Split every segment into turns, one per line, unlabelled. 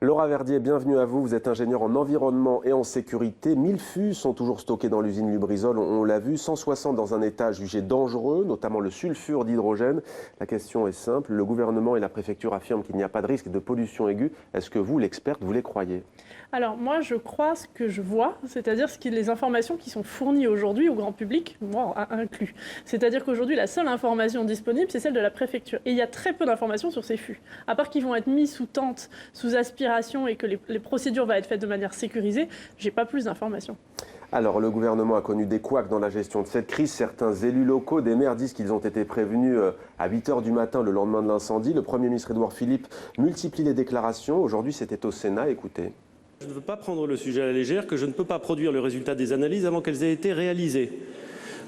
Laura Verdier, bienvenue à vous. Vous êtes ingénieure en environnement et en sécurité. 1000 fûts sont toujours stockés dans l'usine Lubrizol, on l'a vu. 160 dans un état jugé dangereux, notamment le sulfure d'hydrogène. La question est simple. Le gouvernement et la préfecture affirment qu'il n'y a pas de risque de pollution aiguë. Est-ce que vous, l'experte, vous les croyez ?
Alors moi, je crois ce que je vois, c'est-à-dire les informations qui sont fournies aujourd'hui au grand public, moi inclus. C'est-à-dire qu'aujourd'hui, la seule information disponible, c'est celle de la préfecture. Et il y a très peu d'informations sur ces fûts. À part qu'ils vont être mis sous tente, sous aspiration et que les procédures vont être faites de manière sécurisée, j'ai pas plus d'informations.
Alors, le gouvernement a connu des couacs dans la gestion de cette crise. Certains élus locaux, des maires, disent qu'ils ont été prévenus à 8 h du matin le lendemain de l'incendie. Le Premier ministre Édouard Philippe multiplie les déclarations. Aujourd'hui, c'était au Sénat. Écoutez.
Je ne veux pas prendre le sujet à la légère, que je ne peux pas produire le résultat des analyses avant qu'elles aient été réalisées.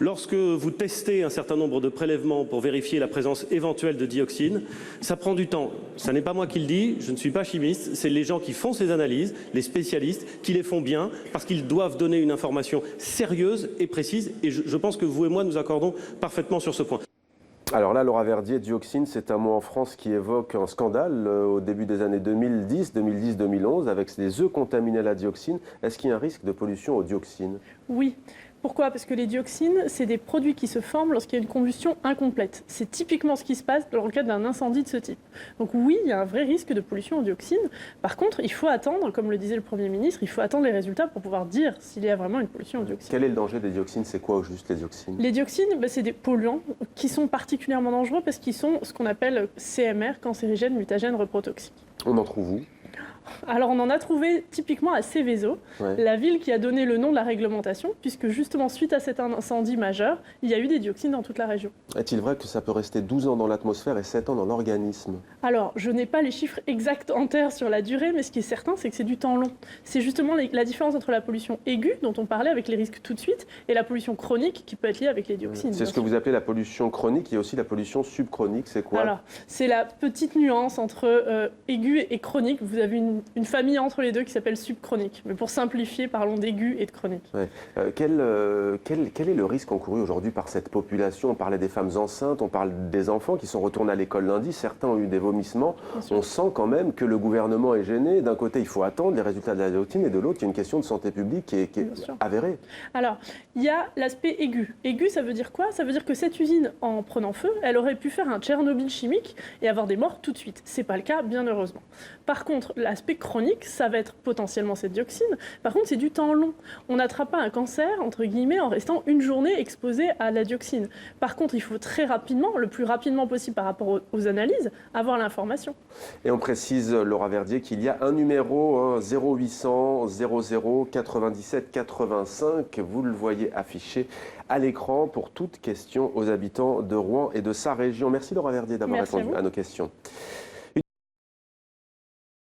Lorsque vous testez un certain nombre de prélèvements pour vérifier la présence éventuelle de dioxine, ça prend du temps. Ce n'est pas moi qui le dis, je ne suis pas chimiste, c'est les gens qui font ces analyses, les spécialistes, qui les font bien, parce qu'ils doivent donner une information sérieuse et précise. Et je pense que vous et moi nous accordons parfaitement sur ce point.
Alors là, Laura Verdier, dioxine, c'est un mot en France qui évoque un scandale au début des années 2010-2011, avec des œufs contaminés à la dioxine. Est-ce qu'il y a un risque de pollution aux dioxines ?
Oui. Pourquoi ? Parce que les dioxines, c'est des produits qui se forment lorsqu'il y a une combustion incomplète. C'est typiquement ce qui se passe dans le cas d'un incendie de ce type. Donc oui, il y a un vrai risque de pollution aux dioxines. Par contre, il faut attendre, comme le disait le Premier ministre, il faut attendre les résultats pour pouvoir dire s'il y a vraiment une pollution aux dioxines.
Quel est le danger des dioxines ? C'est quoi au juste les dioxines ?
Les dioxines, c'est des polluants qui sont particulièrement dangereux parce qu'ils sont ce qu'on appelle CMR, cancérigènes, mutagènes, reprotoxiques.
On en trouve où ?
Alors on en a trouvé typiquement à Seveso, la ville qui a donné le nom de la réglementation, puisque justement suite à cet incendie majeur, il y a eu des dioxines dans toute la région.
Est-il vrai que ça peut rester 12 ans dans l'atmosphère et 7 ans dans l'organisme ?
Alors je n'ai pas les chiffres exacts en terre sur la durée, mais ce qui est certain, c'est que c'est du temps long. C'est justement la différence entre la pollution aiguë, dont on parlait avec les risques tout de suite, et la pollution chronique qui peut être liée avec les dioxines.
C'est ce que vous appelez la pollution chronique, il y a aussi la pollution subchronique, c'est quoi ?
Alors, c'est la petite nuance entre aiguë et chronique. Vous avez une famille entre les deux qui s'appelle subchronique. Mais pour simplifier, parlons d'aigu et de chronique.
Ouais. Quel est le risque encouru aujourd'hui par cette population ? On parlait des femmes enceintes, on parle des enfants qui sont retournés à l'école lundi. Certains ont eu des vomissements. On sent quand même que le gouvernement est gêné. D'un côté, il faut attendre les résultats de la dioxine et de l'autre, il y a une question de santé publique qui est avérée.
Alors, il y a l'aspect aigu. Aigu, ça veut dire quoi ? Ça veut dire que cette usine, en prenant feu, elle aurait pu faire un Tchernobyl chimique et avoir des morts tout de suite. Ce n'est pas le cas, bien heureusement. Par contre, l'aspect chronique, ça va être potentiellement cette dioxine. Par contre, c'est du temps long. On n'attrape pas un cancer, entre guillemets, en restant une journée exposé à la dioxine. Par contre, il faut très rapidement, le plus rapidement possible par rapport aux analyses, avoir l'information.
Et on précise, Laura Verdier, qu'il y a un numéro 0800 00 97 85. Vous le voyez affiché à l'écran pour toute question aux habitants de Rouen et de sa région. Merci Laura Verdier d'avoir répondu à nos questions.